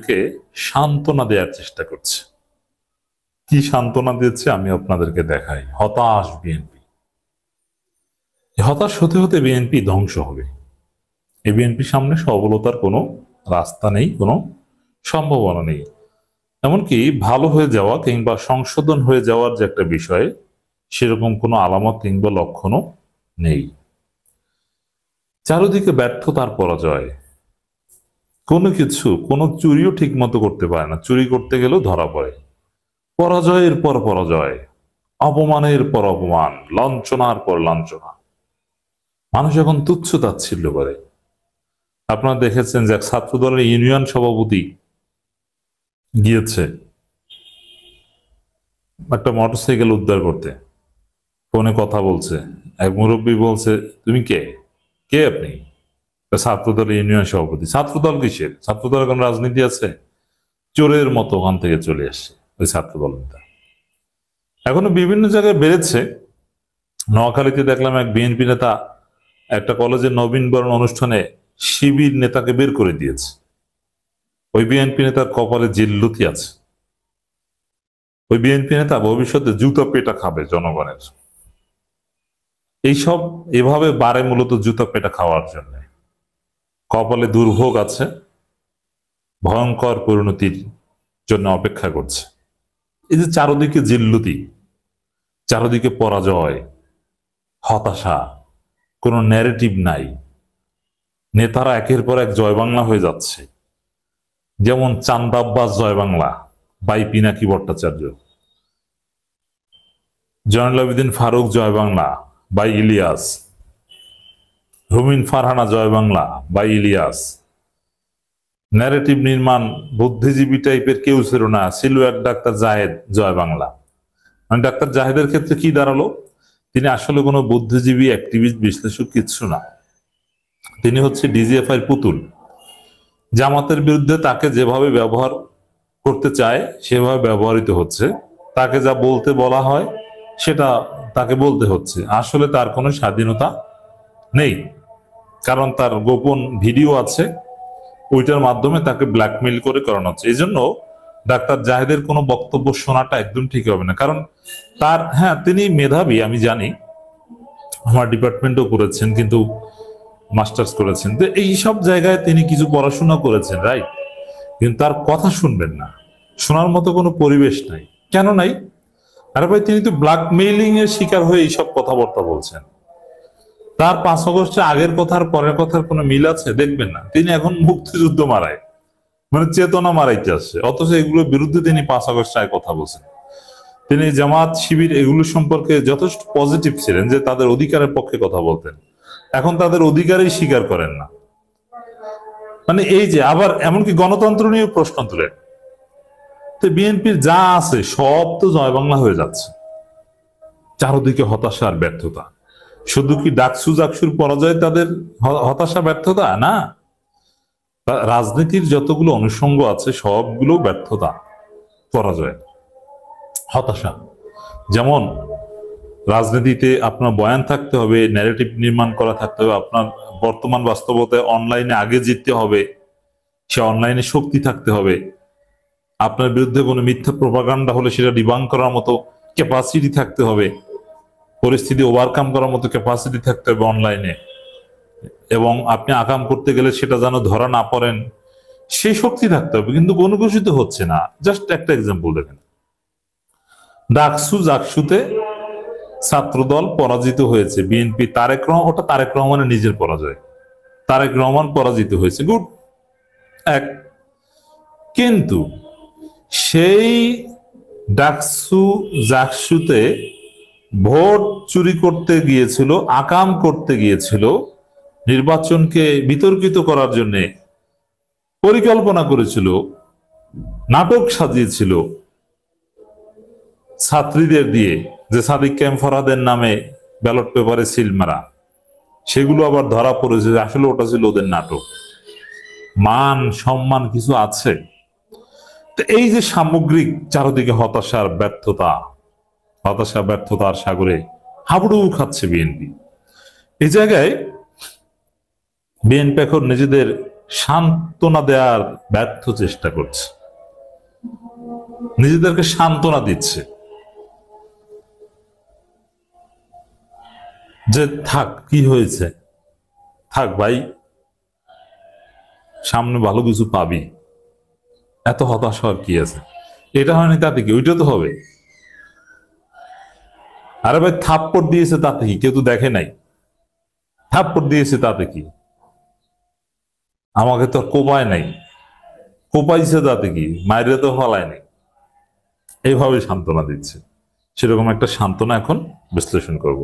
কে সান্ত্বনা দেওয়ার চেষ্টা করছে। কি সান্ত্বনা দিচ্ছে আমি আপনাদেরকে দেখাই। হতাশ বিএনপি, হতাশ হতে হতে বিএনপি ধ্বংস হবে। এই বিএনপির সামনে সফলতার কোনো রাস্তা নেই, কোনো সম্ভাবনা নেই। এমনকি ভালো হয়ে যাওয়া কিংবা সংশোধন হয়ে যাওয়ার যে একটা বিষয়, সেরকম কোনো আলামত কিংবা লক্ষণও নেই। চারিদিকে ব্যর্থতার পরাজয়, কোনো কিছু, কোনো চুরিও ঠিক মতো করতে পারে না, চুরি করতে গেলেও ধরা পড়ে। পরাজয়ের পর পরাজয়, অপমানের পর অপমান, লাঞ্ছনার পর লাঞ্ছনা। মানুষ এখন তুচ্ছ তাচ্ছিল্য করে। আপনারা দেখেছেন যে এক ছাত্র দলের ইউনিয়ন সভাপতি গিয়েছে একটা মোটরসাইকেল উদ্ধার করতে, ফোনে কথা বলছে। এক মুরব্বী বলছে, তুমি কে? কে আপনি? ছাত্র দলের ইউনিয়ন সভাপতি। ছাত্র দল কিসের? ছাত্র দলের কোন রাজনীতি আছে? চোরের মতো ওখান থেকে চলে আসছে ওই ছাত্র দল নেতা। এখনো বিভিন্ন জায়গায় বেড়েছে। নোয়াখালীতে দেখলাম এক বিএনপি নেতা একটা কলেজের নবীনবরণ অনুষ্ঠানে শিবির নেতাকে বের করে দিয়েছে। ওই বিএনপি নেতার কপালে জিল্লুতি আছে। ওই বিএনপি নেতা ভবিষ্যতে জুতা পেটা খাবে জনগণের। এইসব এভাবে বাড়ে মূলত জুতা পেটা খাওয়ার জন্য। কপালে দুর্ভোগ আছে, ভয়ঙ্কর পরিণতির জন্য অপেক্ষা করছে। এই যে চারদিকে জিল্লুতি, চারদিকে পরাজয়, হতাশা, কোনো ন্যারেটিভ নাই। নেতারা একের পর এক জয় বাংলা হয়ে যাচ্ছে। যেমন চান্দাব্বাস জয় বাংলা বাই পিনাকি ভট্টাচার্য, জয়নুল আবেদিন ফারুক জয় বাংলা বাই ইলিয়াস, রুমিন ফারহানা জয় বাংলা বাই ইলিয়াস। ন্যারেটিভ নির্মাণ বুদ্ধিজীবী টাইপের কেউ ছিল না, ছিল এক ডাক্তার জাহেদ জয় বাংলা। মানে ডাক্তার জাহেদের ক্ষেত্রে কি দাঁড়ালো? তিনি আসলে কোনো বুদ্ধিজীবী, অ্যাক্টিভিস্ট, বিশ্লেষক কিচ্ছু না। তিনি হচ্ছে ডিজিএফআই এর পুতুল। জামাতের বিরুদ্ধে তাকে যেভাবে ব্যবহার করতে চায় সেভাবে ব্যবহৃত হচ্ছে। তাকে যা বলতে বলা হয় সেটা তাকে বলতে হচ্ছে। আসলে তার কোনো স্বাধীনতা নেই, কারণ তার গোপন ভিডিও আছে, ওইটার মাধ্যমে তাকে ব্ল্যাকমেইল করে করানো হচ্ছে। এই জন্য ডাক্তার জাহেদের কোনো বক্তব্য শোনাটা একদম ঠিক হবে না। কারণ তার, হ্যাঁ তিনি মেধাবী, আমি জানি, আমার ডিপার্টমেন্টও করেছেন, কিন্তু মাস্টার্স করেছেন, তো এই সব জায়গায় তিনি কিছু পড়াশোনা করেছেন, রাইট, কিন্তু তার কথা শুনবেন না, শোনার মতো কোনো পরিবেশ নাই। কেন নাই? আরে ভাই, তিনি তো ব্ল্যাকমেইলিং এর শিকার হয়ে এইসব কথাবার্তা বলছেন। তার 5 আগস্টের আগের কথার পরের কথার কোনো মিল আছে? দেখবেন না। তিনি এখন মুক্তিযুদ্ধ মারায়, মানে চেতনা মারাইতে আসছে, অথচ এগুলোর বিরুদ্ধে তিনি 5 আগস্ট আগে কথা বলছেন। তিনি জামাত, শিবির এগুলো সম্পর্কে যথেষ্ট পজিটিভ ছিলেন, যে তাদের অধিকারের পক্ষে কথা বলতেন। এখন তাদের অধিকারই স্বীকার করেন না। মানে এই যে আবার এমনকি গণতন্ত্র নিয়ে প্রশ্ন তুলেন। তো বিএনপির যা আছে সব তো জয় বাংলা হয়ে যাচ্ছে। চারদিকে হতাশা আর ব্যর্থতা। শুধু কি ডাকসু জাকসুর পরাজয় তাদের হতাশা ব্যর্থতা? না, রাজনীতির যতগুলো অনুষঙ্গ আছে সবগুলো ব্যর্থতা, পরাজয়, হতাশা। যেমন রাজনীতিতে আপনার বয়ান থাকতে হবে, ন্যারেটিভ নির্মাণ করা থাকতে হবে, আপনার বর্তমান বাস্তবতায় অনলাইনে আগে জিততে হবে, সে অনলাইনে শক্তি থাকতে হবে, আপনার বিরুদ্ধে কোনো মিথ্যা প্রপাগান্ডা হলে সেটা ডিবাং করার মতো ক্যাপাসিটি থাকতে হবে, পরিস্থিতি ওভারকাম করার মতো ক্যাপাসিটি থাকতে হবে অনলাইনে, এবং আপনি আকাম করতে গেলে সেটা যেন ধরা না পড়েন সেই শক্তি থাকতে হবে। কিন্তু কোনো কিছু তো হচ্ছে না। জাস্ট একটা এক্সাম্পল দেখেন, ডাকসু জাকসুতে ছাত্রদল পরাজিত হয়েছে, বিএনপি তারেক রহমান, ওটা তারেক রহমানের নিজের পরাজয়, তারেক রহমান পরাজিত হয়েছে, গুড এক। কিন্তু সেই ডাকসু জাকসুতে ভোট চুরি করতে গিয়েছিল, আকাম করতে গিয়েছিল, নির্বাচনকে বিতর্কিত করার জন্য পরিকল্পনা করেছিল, নাটক সাজিয়েছিল ছাত্রীদের দিয়ে, যে সাদিক ক্যাম্প ফরহাদের নামে ব্যালট পেপারে সিল মারা, সেগুলো আবার ধরা পড়েছে যে আসলে ওটা ছিল ওদের নাটক। মান সম্মান কিছু আছে? তো এই যে সামগ্রিক চারদিকে হতাশার ব্যর্থতা, হতাশা ব্যর্থতার সাগরে হাবুডুবু খাচ্ছে বিএনপি। এই জায়গায় বিএনপি এখন নিজেদের সান্ত্বনা দেওয়ার ব্যর্থ চেষ্টা করছে, নিজেদেরকে সান্ত্বনা দিচ্ছে যে থাক, কি হয়েছে, থাক ভাই, সামনে ভালো কিছু পাবি, এত হতাশ হওয়ার কি আছে, এটা হয়নি তাতে কি, ওইটা তো হবে। আরে ভাই থাপ্পড় দিয়েছে তাতে কি, কেউ তো দেখে নাই, থাপ্পড় দিয়েছে তাতে কি, আমাকে তো কোপায় নাই, কোপাইছে তাতে কি, মায়ের তো ফলায় নাই। এইভাবে সান্ত্বনা দিচ্ছে, সেরকম একটা সান্ত্বনা এখন বিশ্লেষণ করব।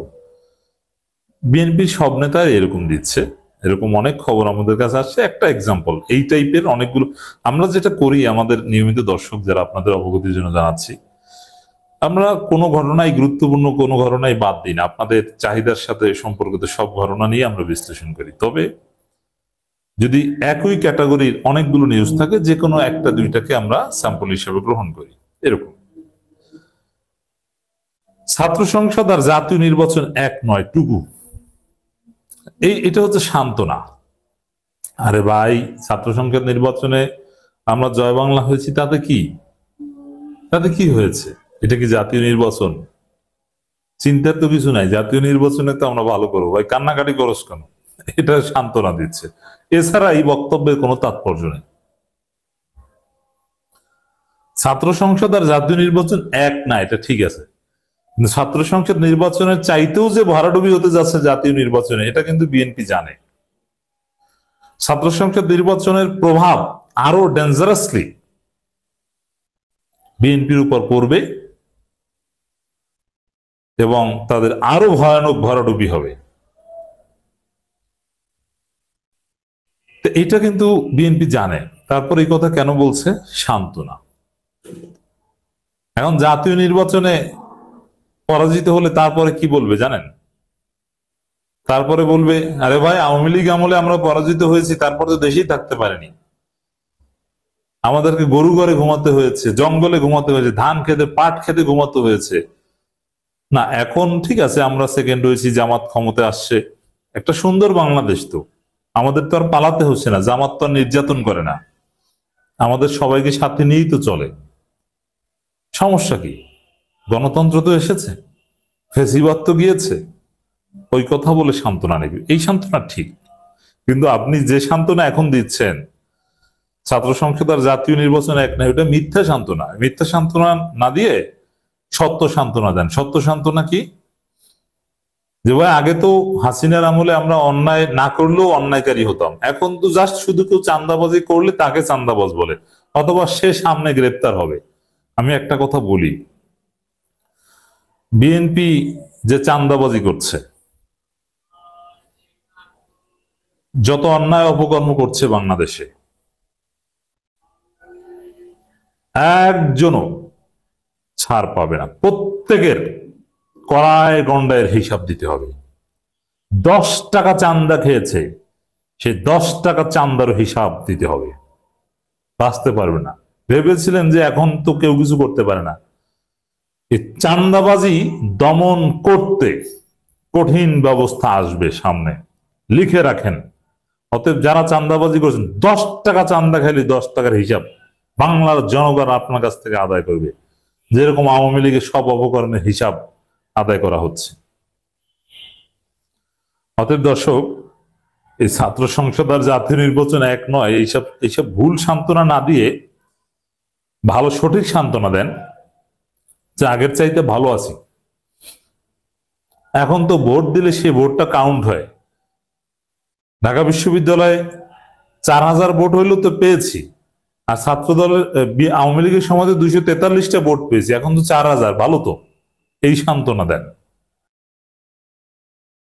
বিএনপির সব নেতা এরকম দিচ্ছে, এরকম অনেক খবর আমাদের কাছে আসছে। একটা এক্সাম্পল, এই টাইপের অনেকগুলো আমরা যেটা করি, আমাদের নিয়মিত দর্শক যারা, আপনাদের অবগতির জন্য জানাচ্ছি, আমরা কোনো ঘটনায়, গুরুত্বপূর্ণ কোনো ঘটনায় বাদ দিই না, আপনাদের চাহিদার সাথে সম্পর্কিত সব ঘটনা নিয়ে আমরা বিশ্লেষণ করি। তবে যদি একই ক্যাটাগরির অনেকগুলো নিউজ থাকে, যে কোনো একটা দুইটাকে আমরা স্যাম্পল হিসেবে গ্রহণ করি। এরকম ছাত্র সংসদ আর জাতীয় নির্বাচন এক নয় টুকু, এটা হচ্ছে সান্ত্বনা। আরে ভাই, ছাত্র সংসদ নির্বাচনে আমরা জয় বাংলা হয়েছি, তাতে কি, তাতে কি হয়েছে, এটা কি জাতীয় নির্বাচন? চিন্তার তো কিছু নাই, জাতীয় নির্বাচনে তো আমরা ভালো করবো, ভাই কান্নাকাটি করস কেন, এটা সান্ত্বনা দিচ্ছে। এছাড়া এই বক্তব্যের কোনো তাৎপর্য নেই। ছাত্র সংসদ আর জাতীয় নির্বাচন এক না, এটা ঠিক আছে, কিন্তু ছাত্র সংসদ নির্বাচনের চাইতেও যে ভরাডুবি হতে যাচ্ছে জাতীয় নির্বাচনে, এটা কিন্তু বিএনপি জানে। ছাত্র সংসদ নির্বাচনের প্রভাব আরো ডেঞ্জারাসলি বিএনপির উপর পড়বে এবং তাদের আরো ভয়ানক ভরাডুবি হবে। এটা কিন্তু বিএনপি জানে, তারপর এই কথা কেন বলছে? সান্ত্বনা। এখন জাতীয় নির্বাচনে পরাজিত হলে তারপরে কি বলবে জানেন? তারপরে বলবে, আরে ভাই আওয়ামী লীগ আমলে আমরা পরাজিত হয়েছি, তারপর তো দেশেই থাকতে পারিনি, আমাদেরকে গরু ঘরে ঘুমাতে হয়েছে, জঙ্গলে ঘুমাতে হয়েছে, ধান খেতে, পাট খেতে ঘুমাতে হয়েছে। না, এখন ঠিক আছে, আমরা সেকেন্ড হয়েছি, জামাত ক্ষমতা আসছে, একটা সুন্দর বাংলাদেশ তো, আমাদের তো আর পালাতে হচ্ছে না, জামাত তো আর নির্যাতন করে না, আমাদের সবাইকে সাথে নিয়েই তো চলে, সমস্যা কি? গণতন্ত্র তো এসেছে, ফেসিবাদ তো গিয়েছে, ওই কথা বলে সান্ত্বনা নেবে, এই সান্ত্বনা ঠিক। কিন্তু আপনি যে সান্ত্বনা এখন দিচ্ছেন, ছাত্র সংসদ আর জাতীয় নির্বাচন এক না, ওটা মিথ্যা সান্ত্বনা। মিথ্যা সান্ত্বনা না দিয়ে সত্য সান্ত্বনা দেন। সত্য সান্ত্বনা কি? যে ভাই আগে তো হাসিনার আমলে আমরা অন্যায় না করলেও অন্যায়কারী হতাম, এখন তো জাস্ট শুধু কেউ চাঁদাবাজি করলে তাকে চাঁদাবাজ বলে, অথবা সে সামনে গ্রেপ্তার হবে। আমি একটা কথা বলি, বিএনপি যে চাঁদাবাজি করছে, যত অন্যায় অপকর্ম করছে বাংলাদেশে, একজনও ছাড় পাবে না, প্রত্যেকের কড়ায় গন্ডায়ের হিসাব দিতে হবে। 10 টাকা চাঁদা খেয়েছে, সে 10 টাকা চাঁদার হিসাব দিতে হবে, বাঁচতে পারবে না। ভেবেছিলেন যে এখন তো কেউ কিছু করতে পারে না, এই চাঁদাবাজি দমন করতে কঠিন ব্যবস্থা আসবে সামনে, লিখে রাখেন। অতএব যারা চাঁদাবাজি করছেন, 10 টাকা চাঁদা খেলে 10 টাকার হিসাব বাংলার জনগণ আপনার কাছ থেকে আদায় করবে, যেরকম আওয়ামী লীগের সব অপকর্মের হিসাব আদায় করা হচ্ছে। অতএব দর্শক, এই ছাত্র সংসদ আর জাতীয় নির্বাচন এক নয়, এইসব ভুল সান্ত্বনা না দিয়ে ভালো সঠিক সান্ত্বনা দেন যে আগের চাইতে ভালো আছি। এখন তো ভোট দিলে সেই ভোটটা কাউন্ট হয়। ঢাকা বিশ্ববিদ্যালয়ে 4000 ভোট হইলেও তো পেয়েছি, আর ছাত্র দলের আওয়ামী লীগের সমাজে 243টা ভোট পেয়েছি, এখন তো 4000, ভালো তো, এই সান্ত্বনা দেন।